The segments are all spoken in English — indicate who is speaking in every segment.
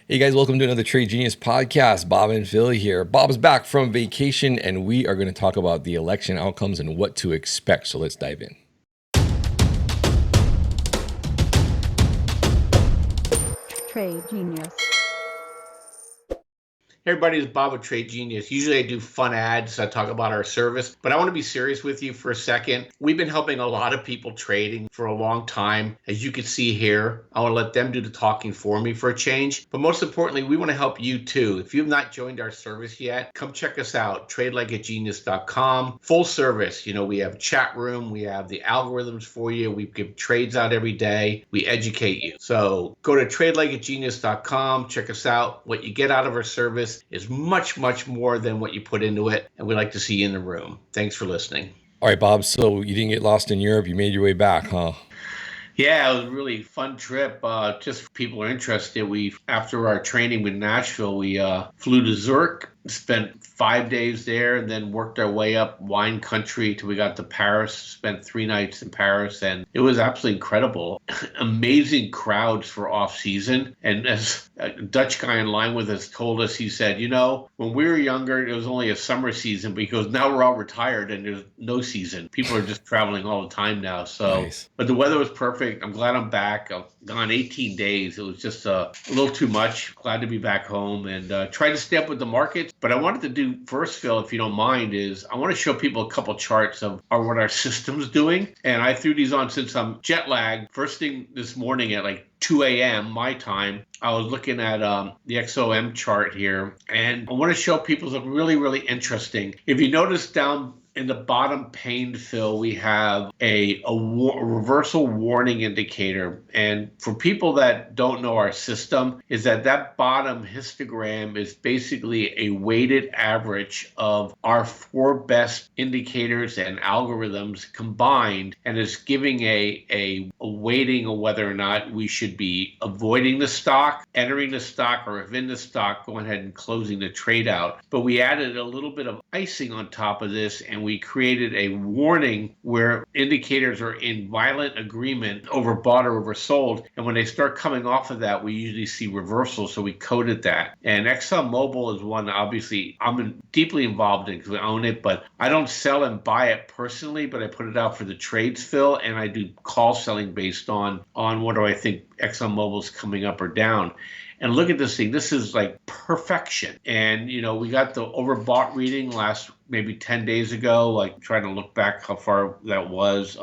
Speaker 1: Hey guys, welcome to another Trade Genius podcast. Bob and Phil here. Bob's back from vacation and we are going to talk about the election outcomes and what to expect. So let's dive in.
Speaker 2: Trade Genius.
Speaker 3: Hey everybody, it's Bob with Trade Genius. Usually I do fun ads. I talk about our service, but I want to be serious with you for a second. We've been helping a lot of people trading for a long time. As you can see here, I want to let them do the talking for me for a change. But most importantly, we want to help you too. If you have not joined our service yet, come check us out, tradelikeagenius.com. Full service. We have chat room. We have the algorithms for you. We give trades out every day. We educate you. So go to tradelikeagenius.com. Check us out. What you get out of our service is much, much more than what you put into it. And we'd like to see you in the room. Thanks for listening.
Speaker 1: All right, Bob. So you didn't get lost in Europe. You made your way back, huh?
Speaker 3: Yeah, it was a really fun trip. Just for people who are interested, after our training in Nashville, we flew to Zurich, spent 5 days there, and then worked our way up wine country till we got to Paris, spent 3 nights in Paris, and it was absolutely incredible. Amazing crowds for off-season. And as a Dutch guy in line with us told us, he said, when we were younger, it was only a summer season, because now we're all retired and there's no season. People are just traveling all the time now. So,
Speaker 1: nice.
Speaker 3: But the weather was perfect. I'm glad I'm back. I've gone 18 days. It was just a little too much. Glad to be back home and try to stay up with the markets. But I wanted to do first, Phil, if you don't mind, is I want to show people a couple charts of what our system's doing. And I threw these on since I'm jet lagged. First thing this morning at like 2 a.m. my time, I was looking at the XOM chart here. And I want to show people something really, really interesting. If you notice down in the bottom pane, Phil, we have a reversal warning indicator. And for people that don't know our system, is that bottom histogram is basically a weighted average of our 4 best indicators and algorithms combined, and is giving a weighting of whether or not we should be avoiding the stock, entering the stock, or if in the stock, going ahead and closing the trade out. But we added a little bit of icing on top of this, and we created a warning where indicators are in violent agreement, overbought or oversold. And when they start coming off of that, we usually see reversals. So we coded that. And ExxonMobil is one, obviously, I'm deeply involved in because I own it, but I don't sell and buy it personally, but I put it out for the trades, Phil, and I do call selling based on what do I think ExxonMobil's coming up or down. And look at this thing. This is like perfection. And, we got the overbought reading last maybe 10 days ago, like trying to look back how far that was.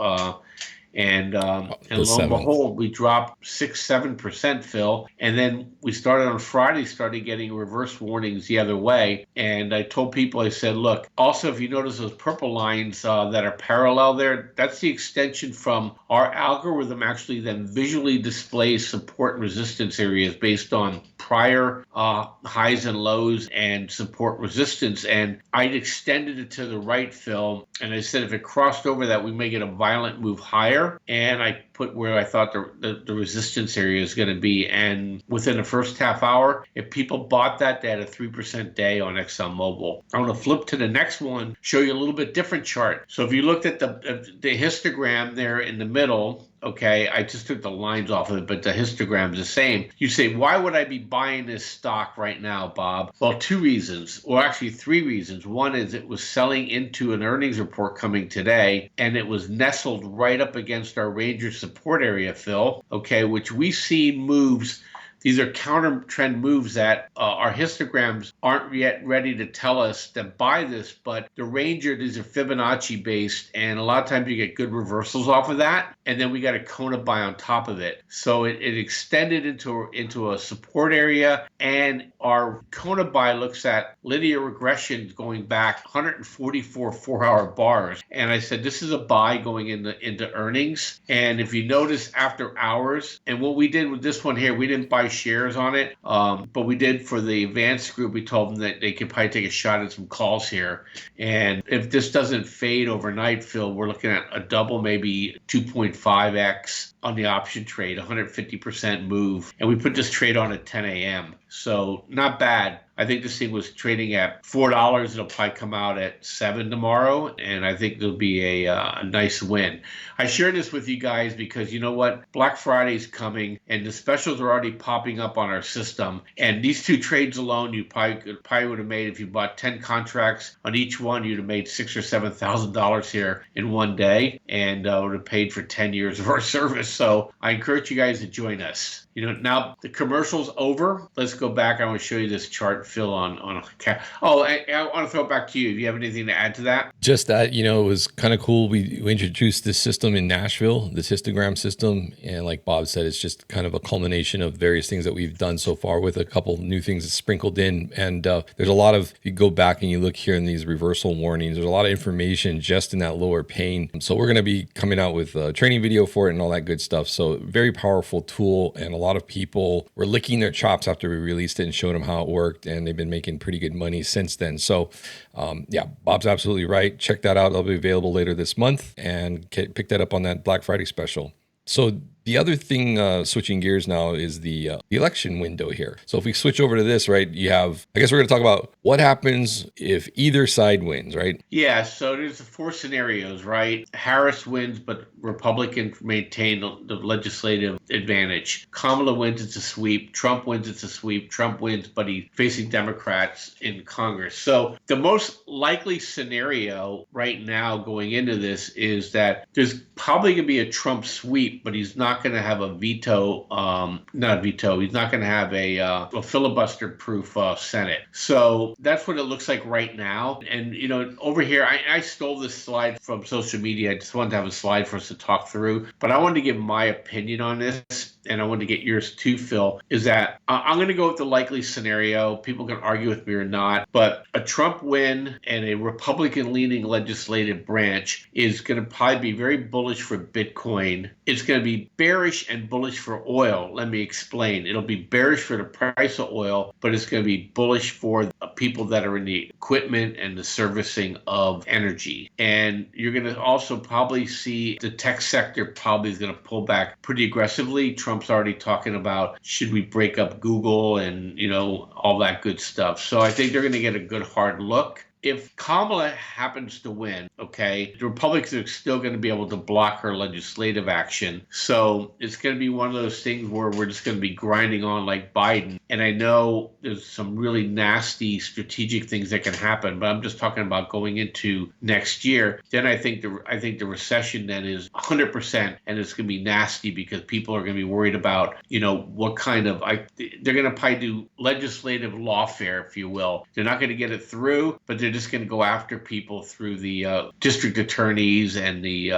Speaker 3: And lo and behold, we dropped 6-7%, Phil. And then we started on Friday, started getting reverse warnings the other way. And I told people, I said, look, also, if you notice those purple lines that are parallel there, that's the extension from our algorithm actually then visually displays support and resistance areas based on prior highs and lows and support resistance. And I'd extended it to the right, Phil. And I said, if it crossed over that, we may get a violent move higher. And I put where I thought the resistance area is going to be. And within the first half hour, if people bought that, they had a 3% day on ExxonMobil. I want to flip to the next one, show you a little bit different chart. So if you looked at the histogram there in the middle, okay, I just took the lines off of it, but the histogram's the same. You say, why would I be buying this stock right now, Bob? Well, 2 reasons, or actually 3 reasons. One is it was selling into an earnings report coming today, and it was nestled right up against our Ranger support area, Phil, okay, which we see moves. These are counter trend moves that our histograms aren't yet ready to tell us to buy this, but the Ranger, these are Fibonacci based, and a lot of times you get good reversals off of that, and then we got a Kona buy on top of it. So it extended into a support area, and our Kona buy looks at linear regression going back 144 4-hour bars. And I said, this is a buy going into earnings. And if you notice after hours, and what we did with this one here, we didn't buy shares on it, but we did for the advanced group. We told them that they could probably take a shot at some calls here. And if this doesn't fade overnight, Phil, we're looking at a double, maybe 2.5x on the option trade, 150% move. And we put this trade on at 10 a.m. So not bad. I think this thing was trading at $4. It'll probably come out at 7 tomorrow, and I think there'll be a nice win. I share this with you guys because you know what? Black Friday is coming, and the specials are already popping up on our system. And these two trades alone, you probably would have made, if you bought 10 contracts on each one, you'd have made $6,000 or $7,000 here in one day, and would have paid for 10 years of our service. So I encourage you guys to join us. Now the commercial's over. Let's go back. I want to show you this chart, Phil, on I want to throw it back to you. Do you have anything to add to that?
Speaker 1: Just that, it was kind of cool. We introduced this system in Nashville, this histogram system. And like Bob said, it's just kind of a culmination of various things that we've done so far with a couple new things sprinkled in. And there's a lot of, if you go back and you look here in these reversal warnings, there's a lot of information just in that lower pane. So we're going to be coming out with a training video for it and all that good stuff. So very powerful tool. And a lot of people were licking their chops after we released it and showed them how it worked. And they've been making pretty good money since then. So Bob's absolutely right. Check that out. It'll be available later this month, and pick that up on that Black Friday special. So the other thing, switching gears now, is the election window here. So if we switch over to this, right, you have, I guess we're going to talk about what happens if either side wins, right?
Speaker 3: Yeah, so there's 4 scenarios, right? Harris wins, but Republicans maintain the legislative advantage. Kamala wins, it's a sweep. Trump wins, it's a sweep. Trump wins, but he's facing Democrats in Congress. So the most likely scenario right now going into this is that there's probably going to be a Trump sweep, but he's not going to have a veto, he's not going to have a filibuster-proof Senate. So that's what it looks like right now. And, over here, I stole this slide from social media. I just wanted to have a slide for us to talk through. But I wanted to give my opinion on this, and I wanted to get yours too, Phil, is that I'm going to go with the likely scenario. People can argue with me or not, but a Trump win and a Republican-leaning legislative branch is going to probably be very bullish for Bitcoin. It's going to be bearish and bullish for oil. Let me explain. It'll be bearish for the price of oil, but it's going to be bullish for people that are in the equipment and the servicing of energy. And you're going to also probably see the tech sector probably is going to pull back pretty aggressively. Trump's already talking about, should we break up Google and, all that good stuff. So I think they're going to get a good hard look. If Kamala happens to win, the Republicans are still going to be able to block her legislative action. So it's going to be one of those things where we're just going to be grinding on like Biden. And I know there's some really nasty strategic things that can happen, but I'm just talking about going into next year. Then I think the recession then is 100%, and it's going to be nasty because people are going to be worried about, what kind of, they're going to probably do legislative lawfare, if you will. They're not going to get it through, but they're just going to go after people through the district attorneys and the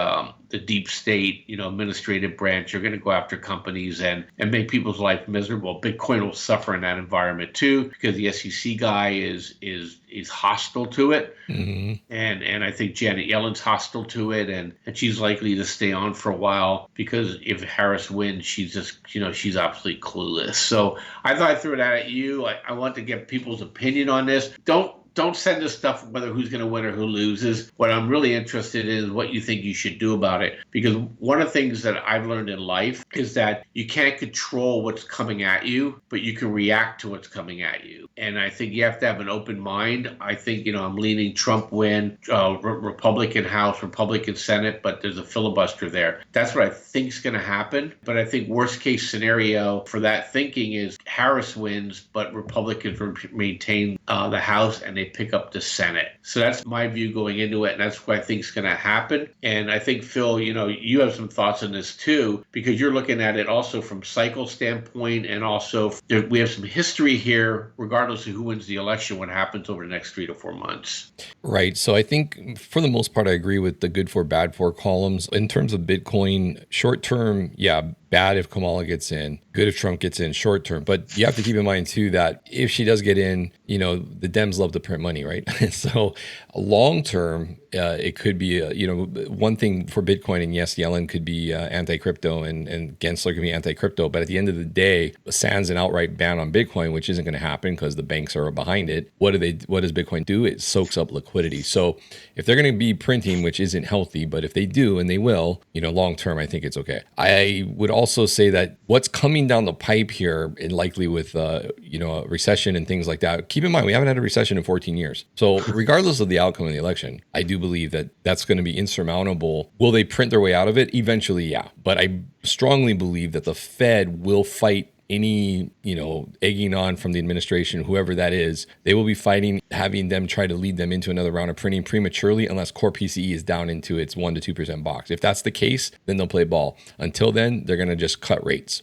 Speaker 3: deep state, administrative branch. You're going to go after companies and make people's life miserable. Bitcoin will suffer in that environment too, because the SEC guy is hostile to it. Mm-hmm. And I think Janet Yellen's hostile to it, and she's likely to stay on for a while, because if Harris wins, she's just, she's absolutely clueless. So I thought I'd throw that at you. I want to get people's opinion on this. Don't send us stuff whether who's going to win or who loses. What I'm really interested in is what you think you should do about it. Because one of the things that I've learned in life is that you can't control what's coming at you, but you can react to what's coming at you. And I think you have to have an open mind. I think, I'm leaning Trump win, Republican House, Republican Senate, but there's a filibuster there. That's what I think is going to happen. But I think worst case scenario for that thinking is Harris wins, but Republicans maintain the House and they pick up the Senate. So that's my view going into it, and that's what I think is going to happen. And I think, Phil, you have some thoughts on this too, because you're looking at it also from cycle standpoint, and also we have some history here, regardless of who wins the election, what happens over the next 3 to 4 months.
Speaker 1: Right. So I think for the most part, I agree with the good for, bad for columns. In terms of Bitcoin, short term, bad if Kamala gets in, good if Trump gets in short term. But you have to keep in mind too that if she does get in, the Dems love to print money, right? So long term, it could be, one thing for Bitcoin, and yes, Yellen could be anti-crypto and Gensler could be anti-crypto. But at the end of the day, sans an outright ban on Bitcoin, which isn't going to happen because the banks are behind it. What does Bitcoin do? It soaks up liquidity. So if they're going to be printing, which isn't healthy, but if they do, and they will, long term, I think it's okay. I would also say that what's coming down the pipe here, and likely with a recession and things like that. Keep in mind, we haven't had a recession in 14 years. So regardless of the outcome of the election, I do believe that that's going to be insurmountable. Will they print their way out of it? Eventually, yeah. But I strongly believe that the Fed will fight any, egging on from the administration, whoever that is. They will be fighting, having them try to lead them into another round of printing prematurely unless core PCE is down into its 1% to 2% box. If that's the case, then they'll play ball. Until then, they're going to just cut rates.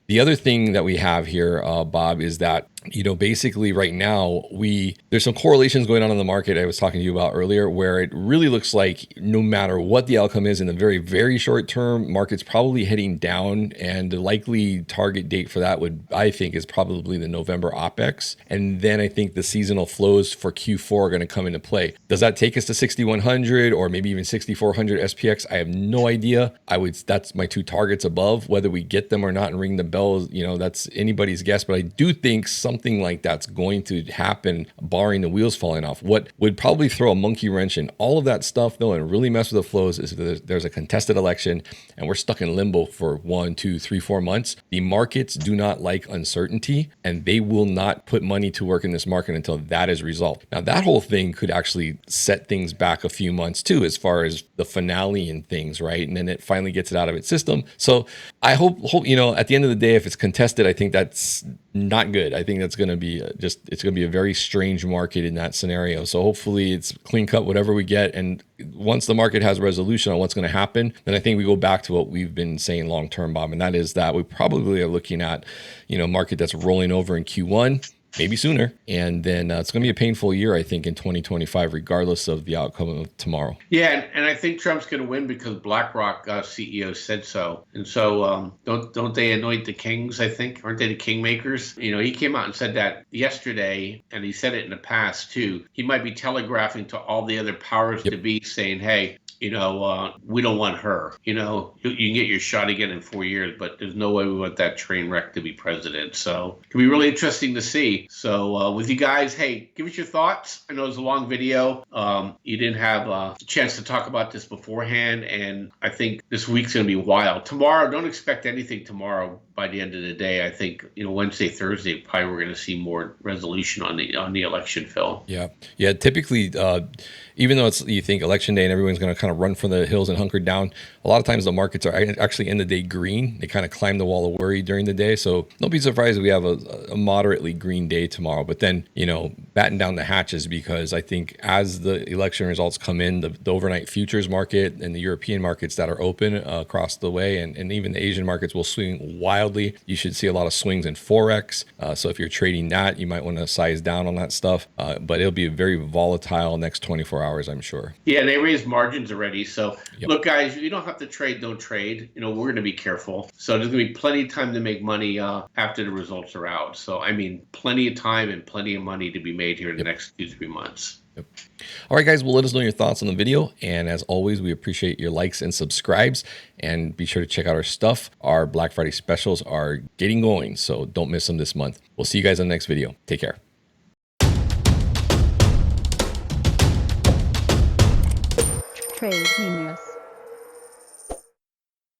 Speaker 1: The other thing that we have here, Bob, is that basically right now there's some correlations going on in the market I was talking to you about earlier, where it really looks like no matter what the outcome is in the very, very short term, market's probably heading down, and the likely target date for that I think is probably the November OPEX. And then I think the seasonal flows for Q4 are going to come into play. Does that take us to 6,100 or maybe even 6,400 SPX? I have no idea. That's my two targets above. Whether we get them or not and ring the bell, that's anybody's guess. But I do think something like that's going to happen, barring the wheels falling off. What would probably throw a monkey wrench in all of that stuff, though, and really mess with the flows is there's a contested election and we're stuck in limbo for 1, 2, 3, 4 months. The markets do not like uncertainty, and they will not put money to work in this market until that is resolved. Now, that whole thing could actually set things back a few months too, as far as the finale and things, right? And then it finally gets it out of its system. So I hope at the end of the day, if it's contested, I think that's not good. I think that's going to be it's going to be a very strange market in that scenario. So hopefully it's clean cut, whatever we get. And once the market has a resolution on what's going to happen, then I think we go back to what we've been saying long term, Bob. And that is that we probably are looking at, market that's rolling over in Q1, maybe sooner. And then it's going to be a painful year, I think, in 2025, regardless of the outcome of tomorrow.
Speaker 3: Yeah, and I think Trump's going to win because BlackRock CEO said so. And so don't they anoint the kings, I think? Aren't they the kingmakers? He came out and said that yesterday, and he said it in the past, too. He might be telegraphing to all the other powers to be, saying, hey, we don't want her. You can get your shot again in 4 years, but there's no way we want that train wreck to be president. So it'll be really interesting to see. So with you guys, hey, give us your thoughts. I know it was a long video. You didn't have a chance to talk about this beforehand, and I think this week's going to be wild. Tomorrow, don't expect anything tomorrow. By the end of the day, I think Wednesday, Thursday, probably we're going to see more resolution on the election, Phil.
Speaker 1: Yeah. Typically, even though you think election day and everyone's going to kind of run for the hills and hunker down, a lot of times the markets are actually in the day green. They kind of climb the wall of worry during the day. So don't be surprised if we have a moderately green day tomorrow. But then batten down the hatches, because I think as the election results come in, the overnight futures market and the European markets that are open across the way, and even the Asian markets will swing wildly. You should see a lot of swings in Forex. So if you're trading that, you might want to size down on that stuff. But it'll be a very volatile next 24 hours, I'm sure.
Speaker 3: Yeah, they raised margins already. So Look, guys, you don't have to trade, don't trade. We're going to be careful. So there's going to be plenty of time to make money after the results are out. So, plenty of time and plenty of money to be made here in the next 2-3 months.
Speaker 1: All right, guys, well, let us know your thoughts on the video. And as always, we appreciate your likes and subscribes. And be sure to check out our stuff. Our Black Friday specials are getting going, so don't miss them this month. We'll see you guys on the next video. Take care.
Speaker 2: Trade Genius.